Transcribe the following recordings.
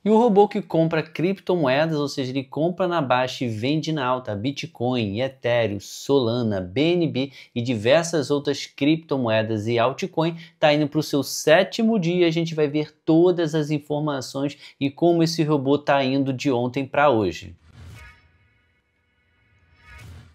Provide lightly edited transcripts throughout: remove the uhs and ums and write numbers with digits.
E o robô que compra criptomoedas, ou seja, ele compra na baixa e vende na alta Bitcoin, Ethereum, Solana, BNB e diversas outras criptomoedas e altcoin, está indo para o seu 7º dia. A gente vai ver todas as informações e como esse robô está indo de ontem para hoje.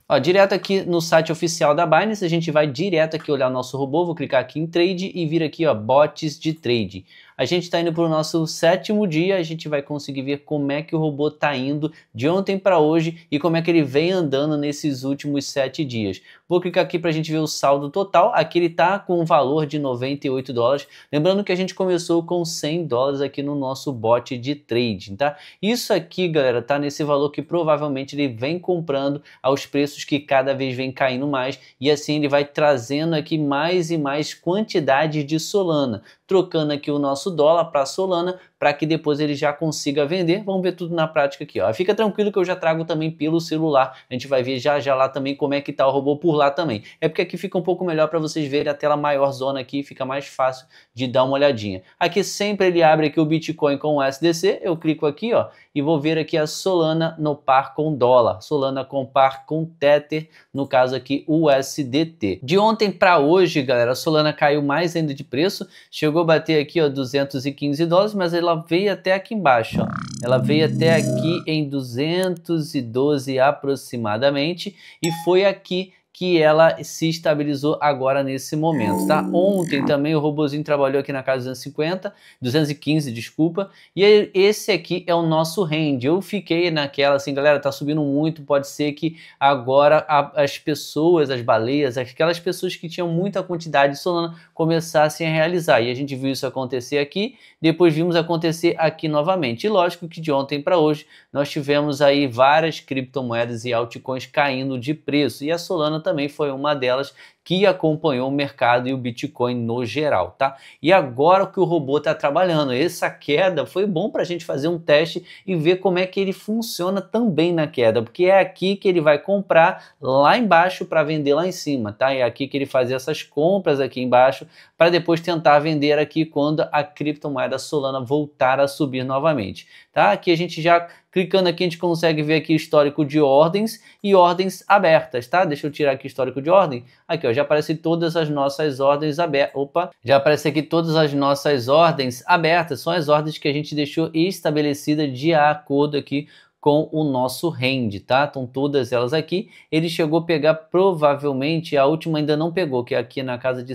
Ó, direto aqui no site oficial da Binance, a gente vai direto aqui olhar o nosso robô, vou clicar aqui em Trade e vir aqui, ó, bots de trade. A gente está indo para o nosso 7º dia, a gente vai conseguir ver como é que o robô está indo de ontem para hoje e como é que ele vem andando nesses últimos 7 dias. Vou clicar aqui para a gente ver o saldo total, aqui ele está com um valor de 98 dólares, lembrando que a gente começou com 100 dólares aqui no nosso bot de trading, tá? Isso aqui, galera, tá nesse valor que provavelmente ele vem comprando aos preços que cada vez vem caindo mais e assim ele vai trazendo aqui mais e mais quantidade de Solana, trocando aqui o nosso dólar para Solana para que depois ele já consiga vender. Vamos ver tudo na prática aqui, ó. Fica tranquilo que eu já trago também pelo celular, a gente vai ver já já lá também como é que tá o robô por lá também. É porque aqui fica um pouco melhor para vocês verem a tela maior zona aqui, fica mais fácil de dar uma olhadinha. Aqui sempre ele abre aqui o Bitcoin com o USDC, eu clico aqui, ó, e vou ver aqui a Solana no par com dólar, Solana com par com Tether, no caso aqui o USDT. De ontem para hoje, galera, a Solana caiu mais ainda de preço, chegou a bater aqui, ó, 215 dólares, mas ela veio até aqui embaixo, ó. Ela veio até aqui em 212 aproximadamente e foi aqui que ela se estabilizou agora nesse momento, tá? Ontem também o robozinho trabalhou aqui na casa de 215, desculpa, e esse aqui é o nosso range. Eu fiquei naquela assim, galera, tá subindo muito, pode ser que agora as pessoas, as baleias, aquelas pessoas que tinham muita quantidade de Solana começassem a realizar, e a gente viu isso acontecer aqui, depois vimos acontecer aqui novamente, e lógico que de ontem para hoje nós tivemos aí várias criptomoedas e altcoins caindo de preço, e a Solana também foi uma delas que acompanhou o mercado e o Bitcoin no geral, tá? E agora que o robô está trabalhando, essa queda foi bom para a gente fazer um teste e ver como é que ele funciona também na queda, porque é aqui que ele vai comprar lá embaixo para vender lá em cima, tá? É aqui que ele faz essas compras aqui embaixo para depois tentar vender aqui quando a criptomoeda Solana voltar a subir novamente, tá? Aqui a gente já clicando aqui a gente consegue ver aqui o histórico de ordens e ordens abertas, tá? Deixa eu tirar aqui o histórico de ordem. Aqui, ó, já aparecem todas as nossas ordens abertas. Opa, já aparece aqui todas as nossas ordens abertas. São as ordens que a gente deixou estabelecidas de acordo aqui com o nosso range, tá? Estão todas elas aqui. Ele chegou a pegar provavelmente, a última ainda não pegou, que é aqui na casa de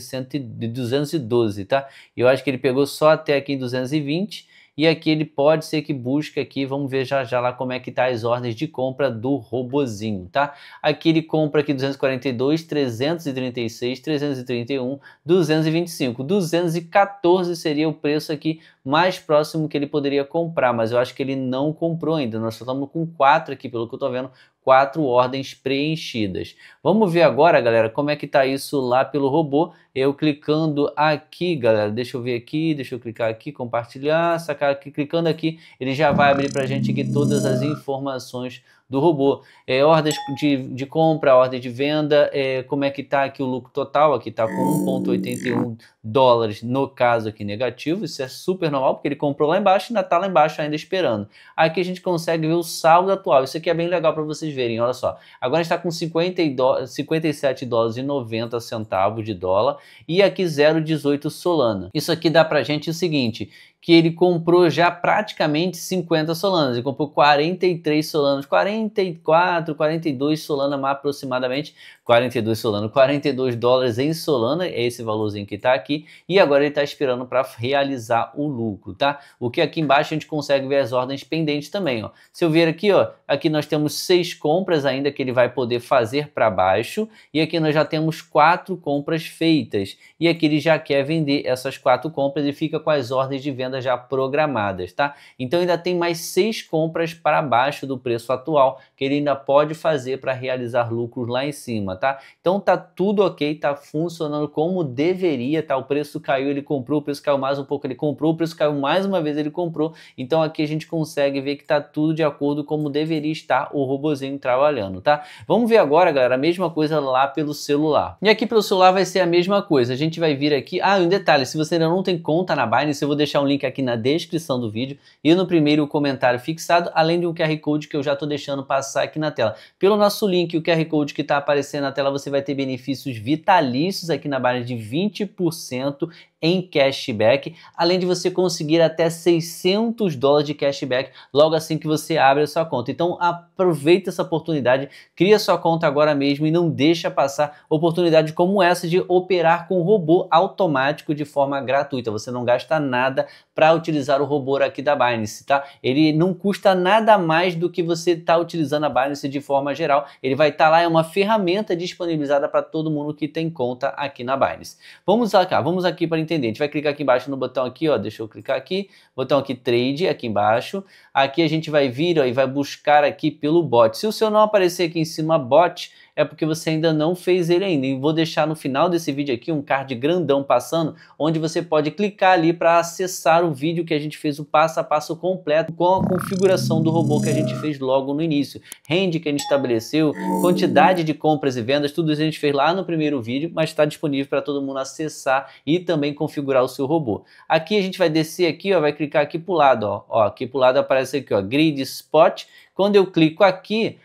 212, tá? Eu acho que ele pegou só até aqui em 220. E aqui ele pode ser que busque aqui, vamos ver já já lá como é que tá as ordens de compra do robozinho, tá? Aqui ele compra aqui 242, 336, 331, 225, 214 seria o preço aqui mais próximo que ele poderia comprar, mas eu acho que ele não comprou ainda, nós só estamos com 4 aqui, pelo que eu tô vendo, 4 ordens preenchidas. Vamos ver agora, galera, como é que tá isso lá pelo robô. Eu clicando aqui, galera, deixa eu ver aqui, deixa eu clicar aqui, compartilhar, sacar aqui, clicando aqui, ele já vai abrir pra gente aqui todas as informações do robô. Ordens de compra, ordem de venda, como é que tá aqui o lucro total, aqui tá com 1,81 dólares no caso aqui negativo, isso é super normal, porque ele comprou lá embaixo e ainda tá lá embaixo ainda esperando. Aqui a gente consegue ver o saldo atual, isso aqui é bem legal para vocês verem, olha só. Agora a gente está com 57 dólares e 90 centavos de dólar e aqui 0,18 Solana. Isso aqui dá pra gente o seguinte, que ele comprou já praticamente 50 Solanas, ele comprou 43 Solanas, 44, 42 Solana aproximadamente, 42 Solana, 42 dólares em Solana, é esse valorzinho que está aqui, e agora ele está esperando para realizar o lucro, tá? O que aqui embaixo a gente consegue ver as ordens pendentes também, ó. Se eu ver aqui, ó, aqui nós temos 6 compras ainda que ele vai poder fazer para baixo, e aqui nós já temos 4 compras feitas, e aqui ele já quer vender essas 4 compras e fica com as ordens de venda já programadas, tá? Então ainda tem mais 6 compras para baixo do preço atual que ele ainda pode fazer para realizar lucros lá em cima, tá? Então tá tudo ok, tá funcionando como deveria, tá? O preço caiu, ele comprou, o preço caiu mais um pouco, ele comprou, o preço caiu mais uma vez, ele comprou. Então aqui a gente consegue ver que tá tudo de acordo como deveria estar o robozinho trabalhando, tá? Vamos ver agora, galera, a mesma coisa lá pelo celular. E aqui pelo celular vai ser a mesma coisa. A gente vai vir aqui, um detalhe, se você ainda não tem conta na Binance, eu vou deixar um link link aqui na descrição do vídeo e no primeiro comentário fixado, além de um QR Code que eu já estou deixando passar aqui na tela. Pelo nosso link, o QR Code que está aparecendo na tela, você vai ter benefícios vitalícios aqui na Binance de 20% em cashback, além de você conseguir até $600 de cashback logo assim que você abre a sua conta. Então aproveita essa oportunidade, cria sua conta agora mesmo e não deixa passar oportunidade como essa de operar com robô automático de forma gratuita. Você não gasta nada para utilizar o robô aqui da Binance, tá? Ele não custa nada mais do que você está utilizando a Binance de forma geral. Ele vai estar lá, é uma ferramenta disponibilizada para todo mundo que tem conta aqui na Binance. Vamos aqui para entender. A gente vai clicar aqui embaixo no botão aqui, ó, deixa eu clicar aqui, botão aqui Trade, aqui embaixo. Aqui a gente vai vir, ó, e vai buscar aqui pelo bot. Se o seu não aparecer aqui em cima bot, é porque você ainda não fez ele ainda. E vou deixar no final desse vídeo aqui um card grandão passando, onde você pode clicar ali para acessar o vídeo que a gente fez o passo a passo completo com a configuração do robô que a gente fez logo no início. Rende que a gente estabeleceu, quantidade de compras e vendas, tudo isso a gente fez lá no primeiro vídeo, mas está disponível para todo mundo acessar e também configurar o seu robô. Aqui a gente vai descer aqui, ó, vai clicar aqui para o lado, ó, aqui para o lado aparece aqui, ó, Grid Spot. Quando eu clico aqui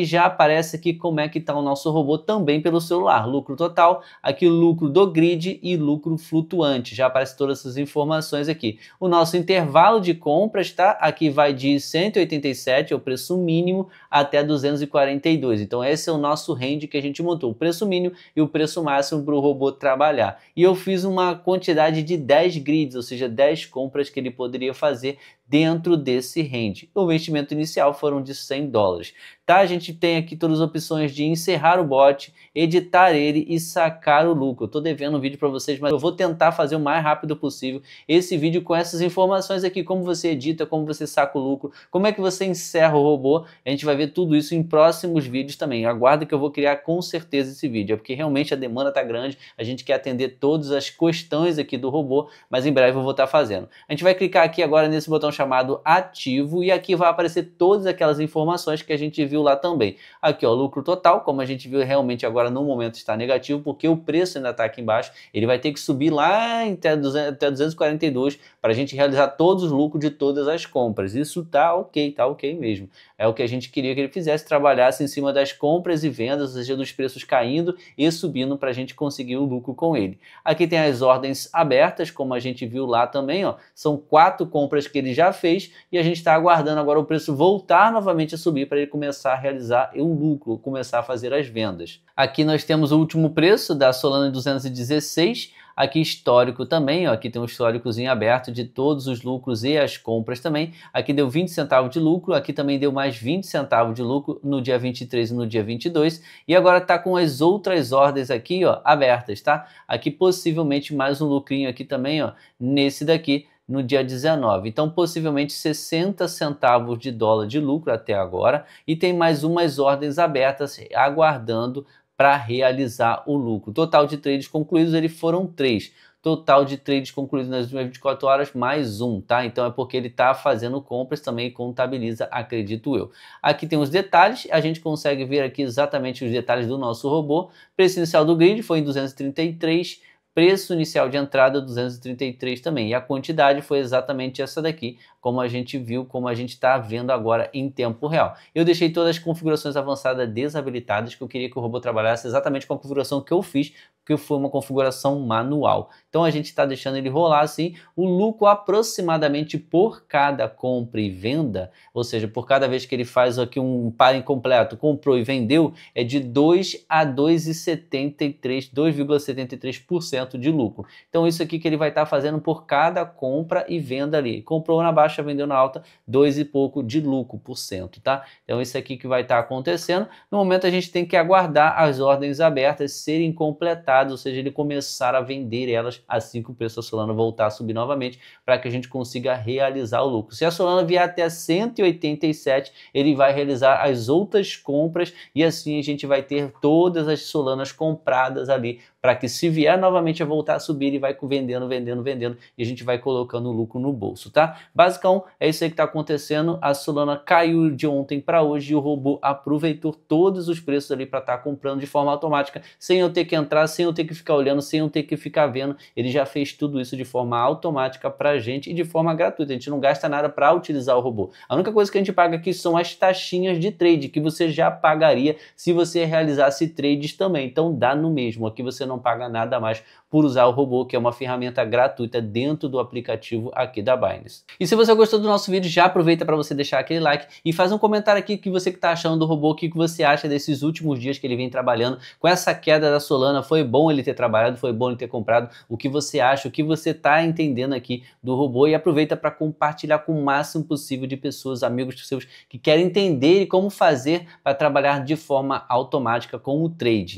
já aparece aqui como é que está o nosso robô também pelo celular. Lucro total, aqui lucro do grid e lucro flutuante. Já aparece todas essas informações aqui. O nosso intervalo de compras, tá? Aqui vai de 187, é o preço mínimo, até 242. Então esse é o nosso range que a gente montou. O preço mínimo e o preço máximo para o robô trabalhar. E eu fiz uma quantidade de 10 grids, ou seja, 10 compras que ele poderia fazer dentro desse range. O investimento inicial foram de $100. Tá? A gente tem aqui todas as opções de encerrar o bot, editar ele e sacar o lucro. Eu tô devendo um vídeo para vocês, mas eu vou tentar fazer o mais rápido possível esse vídeo com essas informações aqui, como você edita, como você saca o lucro, como é que você encerra o robô. A gente vai ver tudo isso em próximos vídeos também. Aguarda que eu vou criar com certeza esse vídeo, é porque realmente a demanda tá grande, a gente quer atender todas as questões aqui do robô, mas em breve eu vou estar fazendo. A gente vai clicar aqui agora nesse botão chamado ativo e aqui vai aparecer todas aquelas informações que a gente viu lá também. Aqui, ó, lucro total, como a gente viu, realmente agora no momento está negativo, porque o preço ainda está aqui embaixo, ele vai ter que subir lá até 242 para a gente realizar todos os lucros de todas as compras. Isso tá ok mesmo. É o que a gente queria que ele fizesse, trabalhasse em cima das compras e vendas, ou seja, dos preços caindo e subindo para a gente conseguir o lucro com ele. Aqui tem as ordens abertas, como a gente viu lá também, ó, são 4 compras que ele já fez e a gente está aguardando agora o preço voltar novamente a subir para ele começar a realizar o lucro, começar a fazer as vendas. Aqui nós temos o último preço da Solana 216, aqui histórico também, ó, aqui tem um históricozinho aberto de todos os lucros e as compras também. Aqui deu 20 centavos de lucro, aqui também deu mais 20 centavos de lucro no dia 23 e no dia 22. E agora tá com as outras ordens aqui, ó, abertas, tá? Aqui possivelmente mais um lucrinho aqui também, ó, nesse daqui, no dia 19. Então, possivelmente 60 centavos de dólar de lucro até agora. E tem mais umas ordens abertas aguardando para realizar o lucro. Total de trades concluídos, foram 3. Total de trades concluídos nas últimas 24 horas, mais 1, tá? Então é porque ele está fazendo compras também, contabiliza, acredito eu. Aqui tem os detalhes, a gente consegue ver aqui exatamente os detalhes do nosso robô. Preço inicial do grid foi em 233, preço inicial de entrada 233 também. E a quantidade foi exatamente essa daqui, como a gente viu, como a gente está vendo agora em tempo real. Eu deixei todas as configurações avançadas desabilitadas, que eu queria que o robô trabalhasse exatamente com a configuração que eu fiz, que foi uma configuração manual. Então a gente está deixando ele rolar assim. O lucro aproximadamente por cada compra e venda, ou seja, por cada vez que ele faz aqui um par incompleto, comprou e vendeu, é de 2 a 2,73% de lucro. Então isso aqui que ele vai estar fazendo por cada compra e venda ali. Comprou na baixa, vendeu na alta, 2 e pouco de lucro por cento, tá? Então isso aqui que vai estar acontecendo. No momento a gente tem que aguardar as ordens abertas serem completadas, ou seja, ele começar a vender elas assim que o preço da Solana voltar a subir novamente, para que a gente consiga realizar o lucro. Se a Solana vier até 187, ele vai realizar as outras compras e assim a gente vai ter todas as Solanas compradas ali para que se vier novamente a voltar a subir, ele vai vendendo, vendendo, vendendo e a gente vai colocando o lucro no bolso, tá? Basicão, é isso aí que está acontecendo. A Solana caiu de ontem para hoje e o robô aproveitou todos os preços ali para estar comprando de forma automática, sem eu ter que entrar, sem eu ter que ficar olhando, sem eu ter que ficar vendo. Ele já fez tudo isso de forma automática para a gente e de forma gratuita. A gente não gasta nada para utilizar o robô. A única coisa que a gente paga aqui são as taxinhas de trade, que você já pagaria se você realizasse trades também. Então dá no mesmo. Aqui você não paga nada mais por usar o robô, que é uma ferramenta gratuita dentro do aplicativo aqui da Binance. E se você gostou do nosso vídeo, já aproveita para você deixar aquele like e faz um comentário aqui que você que está achando do robô, o que você acha desses últimos dias que ele vem trabalhando com essa queda da Solana. Foi bom ele ter trabalhado, foi bom ele ter comprado. O que você acha, o que você está entendendo aqui do robô, e aproveita para compartilhar com o máximo possível de pessoas, amigos seus que querem entender como fazer para trabalhar de forma automática com o trading.